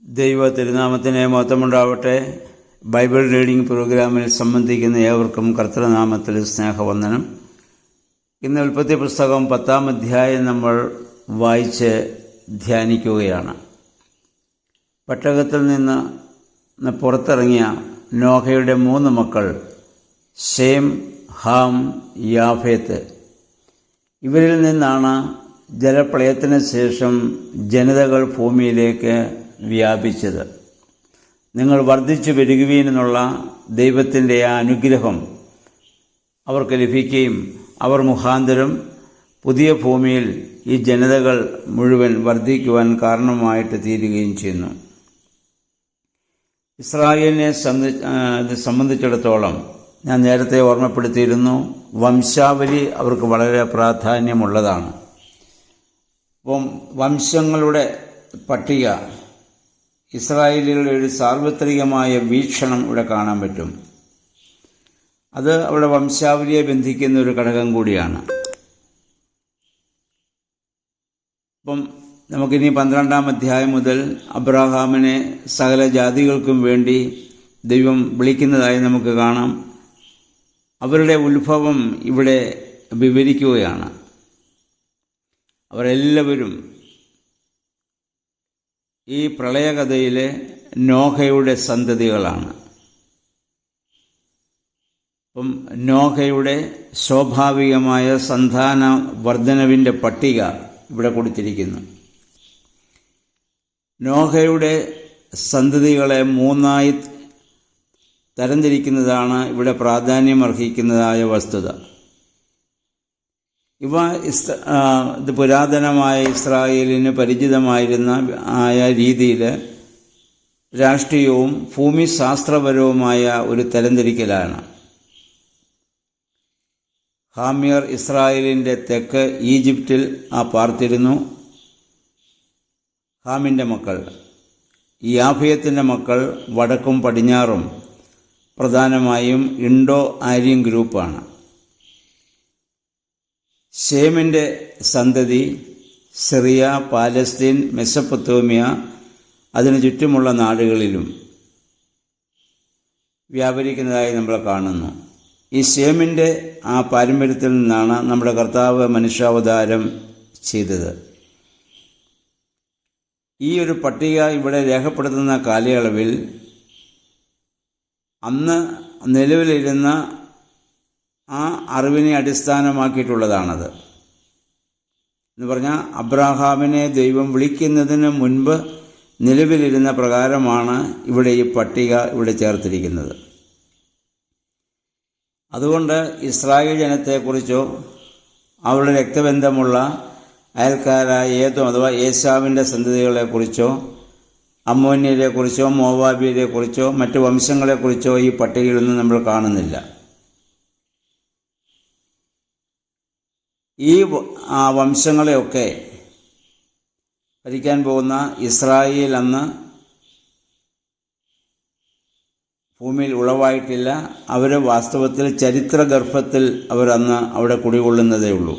ദൈവ തിരുനാമത്തിന് മഹത്വമുണ്ടാവട്ടെ. Bible reading പ്രോഗ്രാമിൽ സംബന്ധിക്കുന്ന ഏവർക്കും കർത്തൃനാമത്തിൽ സ്നേഹവന്ദനം. ഇന്ന് ഉൽപ്പത്തി പുസ്തകം 10-ാം അധ്യായം നമ്മൾ വായിച്ച് ധ്യാനിക്കുകയാണ്. പെട്ടകത്തിൽ നിന്ന് പുറത്തിറങ്ങിയ നോഹയുടെ 3 മക്കൾ ശേം, ഹാം, യാഫേത്ത്. ഇവരിൽ നിന്നാണ് ജലപ്രളയത്തിന് ശേഷം ജനതകൾ ഭൂമിയിലേക്ക് വ്യാപിച്ചത്. നിങ്ങൾ വർദ്ധിച്ചു പെരുകുവീനെന്നുള്ള ദൈവത്തിൻ്റെ ആ അനുഗ്രഹം അവർക്ക് ലഭിക്കുകയും അവർ മുഖാന്തരം പുതിയ ഭൂമിയിൽ ഈ ജനതകൾ മുഴുവൻ വർദ്ധിക്കുവാൻ കാരണമായിട്ട് തീരുകയും ചെയ്യുന്നു. ഇസ്രായേലിനെ സംബന്ധിച്ചിടത്തോളം ഞാൻ നേരത്തെ ഓർമ്മപ്പെടുത്തിയിരുന്നു, വംശാവലി അവർക്ക് വളരെ പ്രാധാന്യമുള്ളതാണ്. അപ്പം വംശങ്ങളുടെ പട്ടിക, ഇസ്രായേലികളുടെ ഒരു സാർവത്രികമായ വീക്ഷണം ഇവിടെ കാണാൻ പറ്റും. അത് അവരുടെ വംശാവലിയെ ബന്ധിക്കുന്ന ഒരു ഘടകം കൂടിയാണ്. അപ്പം നമുക്കിനി 12-ാം അധ്യായം മുതൽ അബ്രഹാമിനെ സകല ജാതികൾക്കും വേണ്ടി ദൈവം വിളിക്കുന്നതായി നമുക്ക് കാണാം. അവരുടെ ഉത്ഭവം ഇവിടെ വിവരിക്കുകയാണ്. അവരെല്ലാവരും ഈ പ്രളയകഥയിലെ നോഹയുടെ സന്തതികളാണ്. അപ്പം നോഹയുടെ സ്വാഭാവികമായ സന്താന വർധനവിൻ്റെ പട്ടിക ഇവിടെ കൊടുത്തിരിക്കുന്നു. നോഹയുടെ സന്തതികളെ 3ആയി തരംതിരിക്കുന്നതാണ് ഇവിടെ പ്രാധാന്യമർഹിക്കുന്നതായ വസ്തുത. ഇത് പുരാതനമായ ഇസ്രായേലിന് പരിചിതമായിരുന്ന രീതിയിൽ രാഷ്ട്രീയവും ഭൂമിശാസ്ത്രപരവുമായ ഒരു തരംതിരിക്കലാണ്. ഹാമ്യർ ഇസ്രായേലിൻ്റെ തെക്ക് ഈജിപ്തിൽ പാർത്തിരുന്നു. ഹാമിൻ്റെ മക്കൾ, യാഫേത്തിൻ്റെ മക്കൾ വടക്കും പടിഞ്ഞാറും, പ്രധാനമായും ഇൻഡോ ആര്യൻ ഗ്രൂപ്പാണ്. ശേമിൻ്റെ സന്തതി സിറിയ, പാലസ്തീൻ, മെസപ്പൊത്തോമിയ, അതിനു ചുറ്റുമുള്ള നാടുകളിലും വ്യാപരിക്കുന്നതായി നമ്മൾ കാണുന്നു. ഈ ശേമിൻ്റെ ആ പാരമ്പര്യത്തിൽ നിന്നാണ് നമ്മുടെ കർത്താവ് മനുഷ്യാവതാരം ചെയ്തത്. ഈ ഒരു പട്ടിക ഇവിടെ രേഖപ്പെടുത്തുന്ന കാലയളവിൽ അന്ന് നിലവിലിരുന്ന ആ അറിവിനെ അടിസ്ഥാനമാക്കിയിട്ടുള്ളതാണത്. എന്ന് പറഞ്ഞാൽ അബ്രഹാമിനെ ദൈവം വിളിക്കുന്നതിന് മുൻപ് നിലവിലിരുന്ന പ്രകാരമാണ് ഇവിടെ ഈ പട്ടിക ഇവിടെ ചേർത്തിരിക്കുന്നത്. അതുകൊണ്ട് ഇസ്രായേൽ ജനത്തെക്കുറിച്ചോ അവരുടെ രക്തബന്ധമുള്ള അയൽക്കാരായ ഏതോം അഥവാ ഏശാവിൻ്റെ സന്തതികളെക്കുറിച്ചോ അമ്മോന്യരെക്കുറിച്ചോ മോവാബിയരെക്കുറിച്ചോ മറ്റ് വംശങ്ങളെക്കുറിച്ചോ ഈ പട്ടികയിലൊന്നും നമ്മൾ കാണുന്നില്ല. ഈ വംശങ്ങളെയൊക്കെ ഭരിക്കാൻ പോകുന്ന ഇസ്രായേൽ അന്ന് ഭൂമിയിൽ ഉളവായിട്ടില്ല. അവർ വാസ്തവത്തിൽ ചരിത്രഗർഭത്തിൽ അവരന്ന് അവിടെ കുടികൊള്ളുന്നതേ ഉള്ളൂ.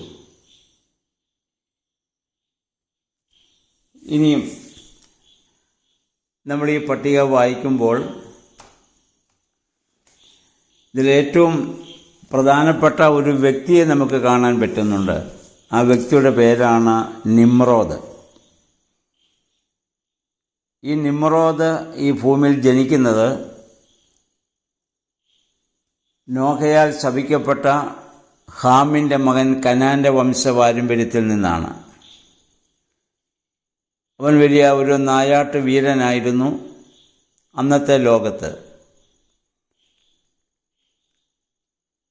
ഇനിയും നമ്മൾ ഈ പട്ടിക വായിക്കുമ്പോൾ ഇതിലേറ്റവും പ്രധാനപ്പെട്ട ഒരു വ്യക്തിയെ നമുക്ക് കാണാൻ പറ്റുന്നുണ്ട്. ആ വ്യക്തിയുടെ പേരാണ് നിമ്രോദ്. ഈ നിമ്രോദ് ഈ ഭൂമിയിൽ ജനിക്കുന്നത് നോഹയാൽ ശപിക്കപ്പെട്ട ഹാമിൻ്റെ മകൻ കനാൻ്റെ വംശപാരമ്പര്യത്തിൽ നിന്നാണ്. അവൻ വലിയ ഒരു നായാട്ട് വീരനായിരുന്നു അന്നത്തെ ലോകത്ത്.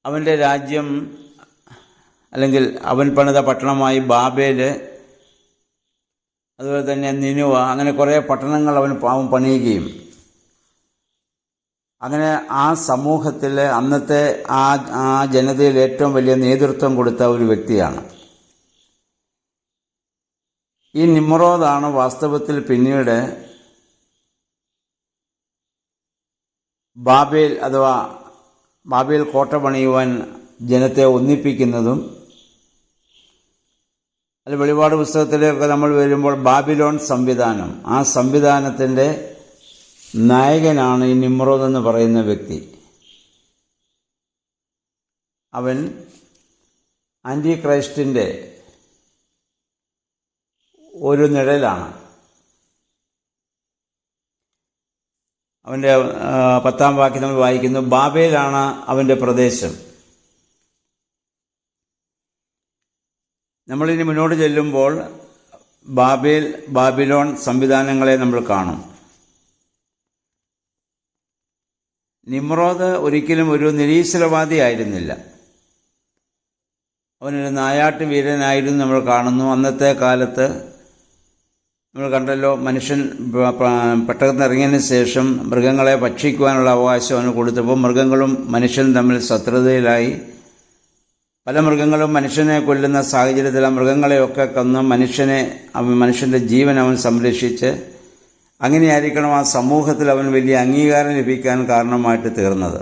അവൻ്റെ രാജ്യം അല്ലെങ്കിൽ അവൻ പണിത പട്ടണമായി ബാബേൽ, അതുപോലെ തന്നെ നിനുവ, അങ്ങനെ കുറേ പട്ടണങ്ങൾ അവൻ പണിയുകയും അങ്ങനെ ആ സമൂഹത്തിൽ അന്നത്തെ ആ ജനതയിൽ ഏറ്റവും വലിയ നേതൃത്വം കൊടുത്ത ഒരു വ്യക്തിയാണ്. ഈ നിമ്രോദാണ് വാസ്തവത്തിൽ പിന്നീട് ബാബേൽ കോട്ട പണിയുവാൻ ജനത്തെ ഒന്നിപ്പിക്കുന്നതും അല്ല, വെളിപാട് പുസ്തകത്തിലേക്ക് നമ്മൾ വരുമ്പോൾ ബാബിലോൺ സംവിധാനം, ആ സംവിധാനത്തിൻ്റെ നായകനാണ് ഈ നിമ്രോദ് എന്ന് പറയുന്ന വ്യക്തി. അവൻ ആൻറ്റി ക്രൈസ്റ്റിൻ്റെ ഒരു നിഴലാണ്. അവൻ്റെ 10-ാം വാക്യം നമ്മൾ വായിക്കുന്നു, ബാബേലാണ് അവൻ്റെ പ്രദേശം. നമ്മളിനി മുന്നോട്ട് ചെല്ലുമ്പോൾ ബാബിലോൺ സംവിധാനങ്ങളെ നമ്മൾ കാണും. നിമ്രോദ് ഒരിക്കലും ഒരു നിരീശ്വരവാദി ആയിരുന്നില്ല. അവനൊരു നായാട്ട് വീരനായിരുന്നു നമ്മൾ കാണുന്നു. അന്നത്തെ കാലത്ത് നമ്മൾ കണ്ടല്ലോ, മനുഷ്യൻ പെട്ടെന്ന് ഇറങ്ങിയതിന് ശേഷം മൃഗങ്ങളെ ഭക്ഷിക്കുവാനുള്ള അവകാശം അവന് കൊടുത്തപ്പോൾ മൃഗങ്ങളും മനുഷ്യനും തമ്മിൽ ശത്രുതയിലായി. പല മൃഗങ്ങളും മനുഷ്യനെ കൊല്ലുന്ന സാഹചര്യത്തിൽ ആ മൃഗങ്ങളെയൊക്കെ കൊന്ന് മനുഷ്യൻ്റെ ജീവൻ അവൻ സംരക്ഷിച്ച്, അങ്ങനെയായിരിക്കണം ആ സമൂഹത്തിൽ അവൻ വലിയ അംഗീകാരം ലഭിക്കാൻ കാരണമായിട്ട് തീർന്നത്.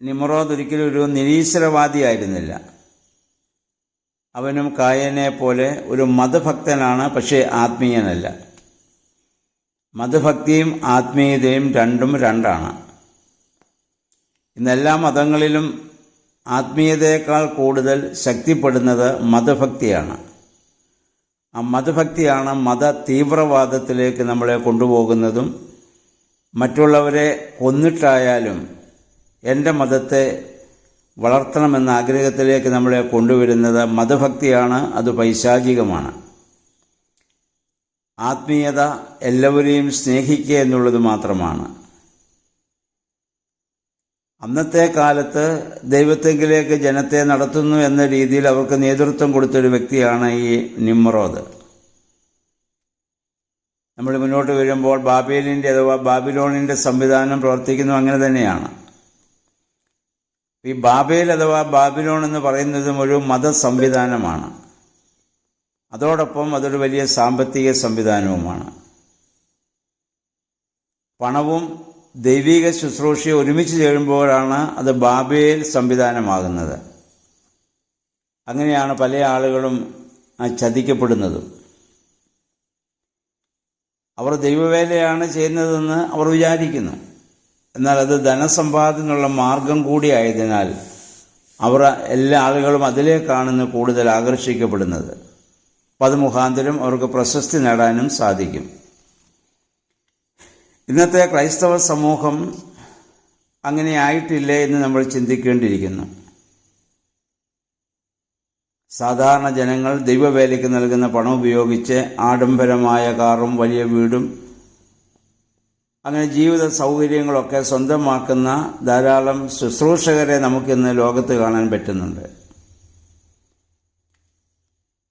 നിമ്രോദ് ഒരിക്കലും ഒരു നിരീശ്വരവാദിയായിരുന്നില്ല. അവനും കായനെ പോലെ ഒരു മതഭക്തനാണ്, പക്ഷേ ആത്മീയനല്ല. മതഭക്തിയും ആത്മീയതയും രണ്ടാണ്. ഇന്നെല്ലാ മതങ്ങളിലും ആത്മീയതയേക്കാൾ കൂടുതൽ ശക്തിപ്പെടുന്നത് മതഭക്തിയാണ്. ആ മതഭക്തിയാണ് മത തീവ്രവാദത്തിലേക്ക് നമ്മളെ കൊണ്ടുപോകുന്നതും മറ്റുള്ളവരെ കൊന്നിട്ടായാലും എൻ്റെ മതത്തെ വളർത്തണമെന്ന ആഗ്രഹത്തിലേക്ക് നമ്മളെ കൊണ്ടുവരുന്നത് മതഭക്തിയാണ്. അത് പൈശാചികമാണ്. ആത്മീയത എല്ലാവരെയും സ്നേഹിക്കുക എന്നുള്ളത് മാത്രമാണ്. അന്നത്തെ കാലത്ത് ദൈവത്തെങ്കിലേക്ക് ജനത്തെ നടത്തുന്നു എന്ന രീതിയിൽ അവർക്ക് നേതൃത്വം കൊടുത്തൊരു വ്യക്തിയാണ് ഈ നിമ്രോദ്. നമ്മൾ മുന്നോട്ട് വരുമ്പോൾ ബാബിലോണിൻ്റെ സംവിധാനം പ്രവർത്തിക്കുന്നു അങ്ങനെ തന്നെയാണ്. ഈ ബാബിലോൺ എന്ന് പറയുന്നതും ഒരു മത സംവിധാനമാണ്. അതോടൊപ്പം അതൊരു വലിയ സാമ്പത്തിക സംവിധാനവുമാണ്. പണവും ദൈവിക ശുശ്രൂഷയും ഒരുമിച്ച് ചേരുമ്പോഴാണ് അത് ബാബേൽ സംവിധാനമാകുന്നത്. അങ്ങനെയാണ് പല ആളുകളും ചതിക്കപ്പെടുന്നതും. അവർ ദൈവവേലയാണ് ചെയ്യുന്നതെന്ന് അവർ വിചാരിക്കുന്നു. എന്നാൽ അത് ധനസമ്പാദനത്തിനുള്ള മാർഗം കൂടിയായതിനാൽ എല്ലാ ആളുകളും അതിലേക്കാണ് കൂടുതൽ ആകർഷിക്കപ്പെടുന്നത്. അപ്പം അത് മുഖാന്തരം അവർക്ക് പ്രശസ്തി നേടാനും സാധിക്കും. ഇന്നത്തെ ക്രൈസ്തവ സമൂഹം അങ്ങനെ ആയിട്ടില്ലേ എന്ന് നമ്മൾ ചിന്തിക്കേണ്ടിയിരിക്കുന്നു. സാധാരണ ജനങ്ങൾ ദൈവവേലയ്ക്ക് നൽകുന്ന പണം ഉപയോഗിച്ച് ആഡംബരമായ കാറും വലിയ വീടും അങ്ങനെ ജീവിത സൗകര്യങ്ങളൊക്കെ സ്വന്തമാക്കുന്ന ധാരാളം ശുശ്രൂഷകരെ നമുക്കിന്ന് ലോകത്ത് കാണാൻ പറ്റുന്നുണ്ട്.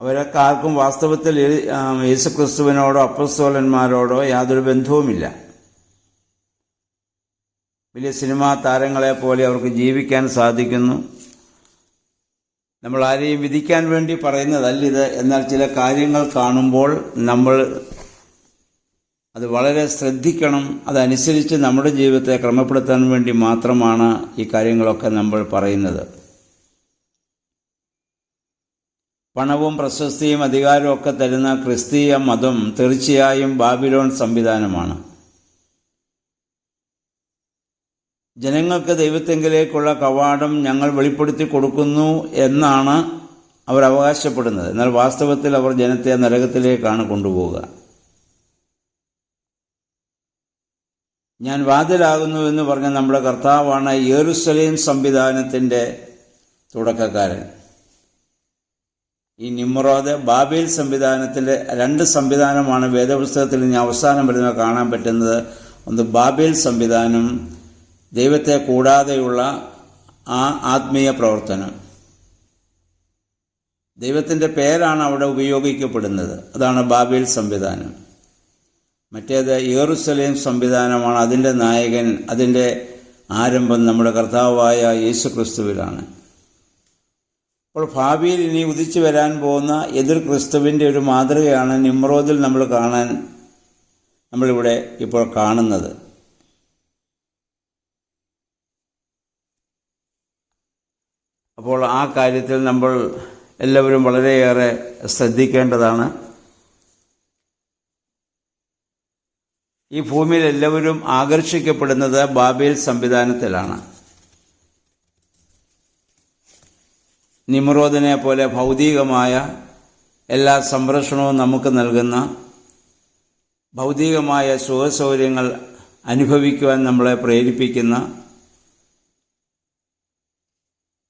അവരൊക്കെ ആർക്കും വാസ്തവത്തിൽ യേശുക്രിസ്തുവിനോടോ അപ്പസ്തോലന്മാരോടോ യാതൊരു ബന്ധവുമില്ല. വലിയ സിനിമാ താരങ്ങളെ പോലെ അവർക്ക് ജീവിക്കാൻ സാധിക്കുന്നു. നമ്മൾ ആരെയും വിധിക്കാൻ വേണ്ടി പറയുന്നതല്ലിത്. എന്നാൽ ചില കാര്യങ്ങൾ കാണുമ്പോൾ നമ്മൾ അത് വളരെ ശ്രദ്ധിക്കണം. അതനുസരിച്ച് നമ്മുടെ ജീവിതത്തെ ക്രമപ്പെടുത്താൻ വേണ്ടി മാത്രമാണ് ഈ കാര്യങ്ങളൊക്കെ നമ്മൾ പറയുന്നത്. പണവും പ്രശസ്തിയും അധികാരവും ഒക്കെ തരുന്ന ക്രിസ്തീയ മതം തീർച്ചയായും ബാബിലോൺ സംവിധാനമാണ്. ജനങ്ങൾക്ക് ദൈവത്തെങ്കിലേക്കുള്ള കവാടം ഞങ്ങൾ വെളിപ്പെടുത്തി കൊടുക്കുന്നു എന്നാണ് അവർ അവകാശപ്പെടുന്നത്. എന്നാൽ വാസ്തവത്തിൽ അവർ ജനത്തെ നരകത്തിലേക്കാണ് കൊണ്ടുപോവുക. ഞാൻ വാതിലാകുന്നു എന്ന് പറഞ്ഞ നമ്മുടെ കർത്താവാണ് യെരുശലേം സംവിധാനത്തിൻ്റെ തുടക്കക്കാരൻ. ഈ നിമ്രോദ് ബാബേൽ സംവിധാനത്തിൻ്റെ 2 സംവിധാനമാണ് വേദപുസ്തകത്തിൽ ഇനി അവസാനം വരുന്ന കാണാൻ പറ്റുന്നത്. ഒന്ന് ബാബേൽ സംവിധാനം, ദൈവത്തെ കൂടാതെയുള്ള ആ ആത്മീയ പ്രവർത്തനം. ദൈവത്തിൻ്റെ പേരാണ് അവിടെ ഉപയോഗിക്കപ്പെടുന്നത്, അതാണ് ബാബേൽ സംവിധാനം. മറ്റേത് യെരുശലേം സംവിധാനമാണ്. അതിൻ്റെ നായകൻ, അതിൻ്റെ ആരംഭം നമ്മുടെ കർത്താവായ യേശുക്രിസ്തുവിലാണ്. അപ്പോൾ ഭാവിയിൽ ഇനി ഉദിച്ചു വരാൻ പോകുന്ന എതിർ ക്രിസ്തുവിൻ്റെ ഒരു മാതൃകയാണ് നിമ്രോദിൽ നമ്മളിവിടെ ഇപ്പോൾ കാണുന്നത്. അപ്പോൾ ആ കാര്യത്തിൽ നമ്മൾ എല്ലാവരും വളരെയേറെ ശ്രദ്ധിക്കേണ്ടതാണ്. ഈ ഭൂമിയിൽ എല്ലാവരും ആകർഷിക്കപ്പെടുന്നത് ബാബേൽ സംവിധാനത്തിലാണ്. നിമ്രോദിനെ പോലെ ഭൗതികമായ എല്ലാ സംരക്ഷണവും നമുക്ക് നൽകുന്ന, ഭൗതികമായ സുഖസൗകര്യങ്ങൾ അനുഭവിക്കുവാൻ നമ്മളെ പ്രേരിപ്പിക്കുന്ന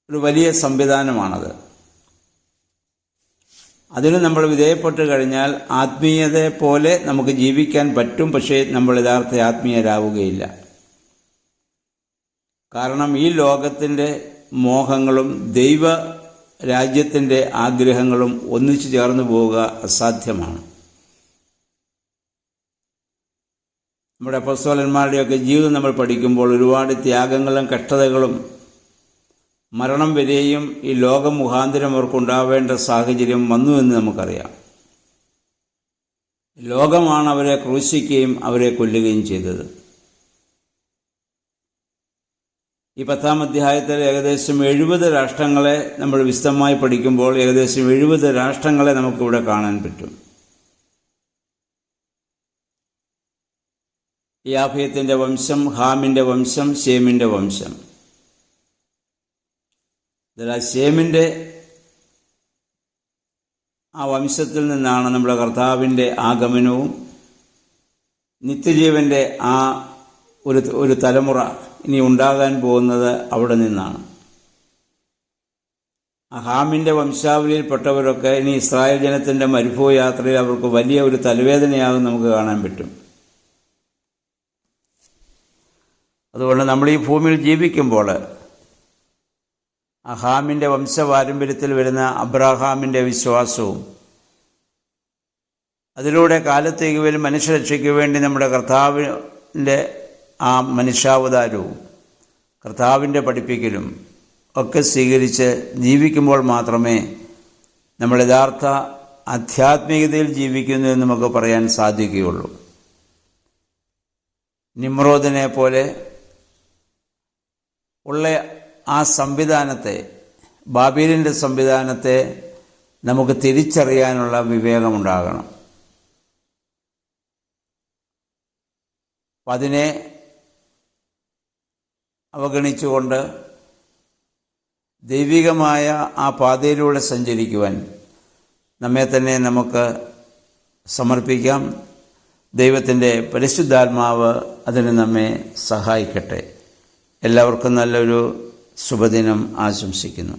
ഒരു വലിയ സംവിധാനമാണത്. അതിന് നമ്മൾ വിധേയപ്പെട്ട് കഴിഞ്ഞാൽ ആത്മീയതയെ പോലെ നമുക്ക് ജീവിക്കാൻ പറ്റും. പക്ഷേ നമ്മൾ യഥാർത്ഥ ആത്മീയരാവുകയില്ല. കാരണം ഈ ലോകത്തിൻ്റെ മോഹങ്ങളും ദൈവ രാജ്യത്തിൻ്റെ ആഗ്രഹങ്ങളും ഒന്നിച്ചു ചേർന്ന് പോവുക അസാധ്യമാണ്. നമ്മുടെ അപ്പോസ്തലന്മാരുടെയൊക്കെ ജീവിതം നമ്മൾ പഠിക്കുമ്പോൾ ഒരുപാട് ത്യാഗങ്ങളും കഷ്ടതകളും മരണം വരെയും ഈ ലോകം മുഖാന്തരം അവർക്കുണ്ടാവേണ്ട സാഹചര്യം വന്നു എന്ന് നമുക്കറിയാം. ലോകമാണ് അവരെ ക്രൂശിക്കുകയും അവരെ കൊല്ലുകയും ചെയ്തത്. ഈ 10-ാം അധ്യായത്തിൽ ഏകദേശം 70 രാഷ്ട്രങ്ങളെ നമ്മൾ വിശദമായി പഠിക്കുമ്പോൾ ഏകദേശം 70 രാഷ്ട്രങ്ങളെ നമുക്കിവിടെ കാണാൻ പറ്റും. യാഫേത്തിൻ്റെ വംശം, ഹാമിൻ്റെ വംശം, ശേമിൻ്റെ വംശം. ശേമിൻ്റെ ആ വംശത്തിൽ നിന്നാണ് നമ്മുടെ കർത്താവിൻ്റെ ആഗമനവും നിത്യജീവൻ്റെ ആ ഒരു തലമുറ ഇനി ഉണ്ടാകാൻ പോകുന്നത് അവിടെ നിന്നാണ്. ആ ഹാമിൻ്റെ വംശാവലിയിൽപ്പെട്ടവരൊക്കെ ഇനി ഇസ്രായേൽ ജനത്തിൻ്റെ മരുഭൂമി യാത്രയിൽ അവർക്ക് വലിയ ഒരു തലവേദനയാകും നമുക്ക് കാണാൻ പറ്റും. അതുകൊണ്ട് നമ്മൾ ഈ ഭൂമിയിൽ ജീവിക്കുമ്പോൾ ഹാമിൻ്റെ വംശപാരമ്പര്യത്തിൽ വരുന്ന അബ്രാഹാമിൻ്റെ വിശ്വാസവും അതിലൂടെ കാലത്തേക്ക് വരും മനുഷ്യരക്ഷയ്ക്ക് വേണ്ടി നമ്മുടെ കർത്താവിൻ്റെ ആ മനുഷ്യാവതാരവും കർത്താവിൻ്റെ പഠിപ്പിക്കലും ഒക്കെ സ്വീകരിച്ച് ജീവിക്കുമ്പോൾ മാത്രമേ നമ്മൾ യഥാർത്ഥ ആധ്യാത്മികതയിൽ ജീവിക്കുന്നു എന്ന് നമുക്ക് പറയാൻ സാധിക്കുകയുള്ളൂ. നിമ്രോദിനെ പോലെ ഉള്ള ആ സംവിധാനത്തെ, ബാബേലിൻ്റെ സംവിധാനത്തെ നമുക്ക് തിരിച്ചറിയാനുള്ള വിവേകമുണ്ടാകണം. അപ്പം അതിനെ അവഗണിച്ചുകൊണ്ട് ദൈവികമായ ആ പാതയിലൂടെ സഞ്ചരിക്കുവാൻ നമ്മെ തന്നെ നമുക്ക് സമർപ്പിക്കാം. ദൈവത്തിൻ്റെ പരിശുദ്ധാത്മാവ് അതിന് നമ്മെ സഹായിക്കട്ടെ. എല്ലാവർക്കും നല്ലൊരു ശുഭദിനം ആശംസിക്കുന്നു.